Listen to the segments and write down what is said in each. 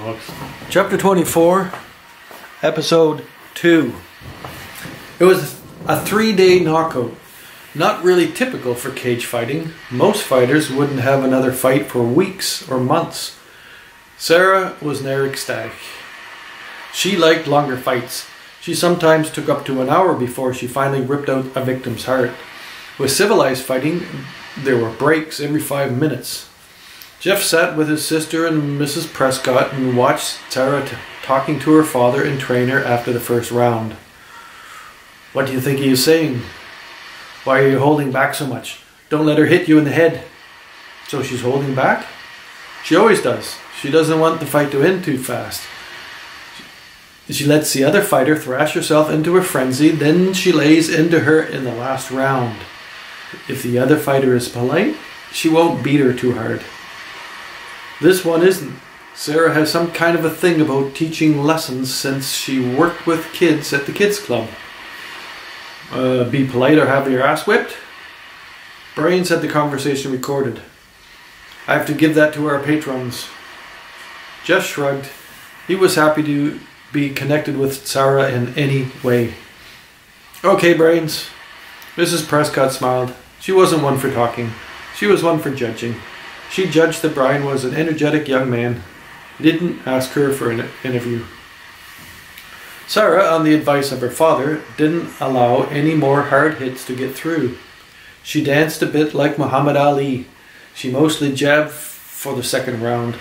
dogs. Chapter 24, Episode 2. It was a 3-day knockout. Not really typical for cage fighting. Most fighters wouldn't have another fight for weeks or months. Zara was near ecstatic. She liked longer fights. She sometimes took up to an hour before she finally ripped out a victim's heart. With civilized fighting, there were breaks every 5 minutes. Jeff sat with his sister and Mrs. Prescott and watched Zara talking to her father and trainer after the first round. "What do you think he is saying? Why are you holding back so much? Don't let her hit you in the head." "So she's holding back?" "She always does. She doesn't want the fight to end too fast. She lets the other fighter thrash herself into a frenzy, then she lays into her in the last round. If the other fighter is polite, she won't beat her too hard. This one isn't. Zara has some kind of a thing about teaching lessons since she worked with kids at the kids club. Be polite or have your ass whipped?" Brian had the conversation recorded. "I have to give that to our patrons." Jeff shrugged. He was happy to be connected with Zara in any way. "Okay, Brains." Mrs. Prescott smiled. She wasn't one for talking. She was one for judging. She judged that Brian was an energetic young man. He didn't ask her for an interview. Zara, on the advice of her father, didn't allow any more hard hits to get through. She danced a bit like Muhammad Ali. She mostly jabbed for the second round,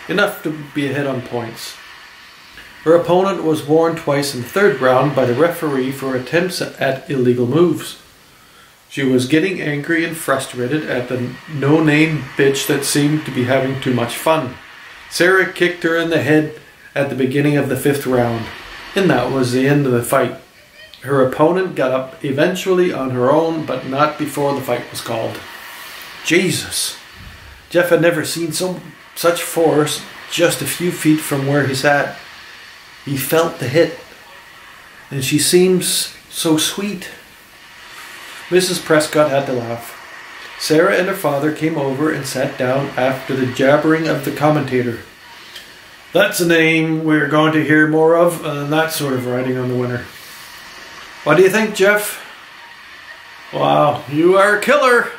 enough to be ahead on points. Her opponent was warned twice in the third round by the referee for attempts at illegal moves. She was getting angry and frustrated at the no-name bitch that seemed to be having too much fun. Zara kicked her in the head at the beginning of the 5th round, and that was the end of the fight. Her opponent got up eventually on her own, but not before the fight was called. Jesus! Jeff had never seen such force just a few feet from where he sat. He felt the hit, and she seems so sweet. Mrs. Prescott had to laugh. Zara and her father came over and sat down after the jabbering of the commentator. "That's a name we're going to hear more of, and that sort of riding on the winner. What do you think, Jeff?" "Wow, you are a killer."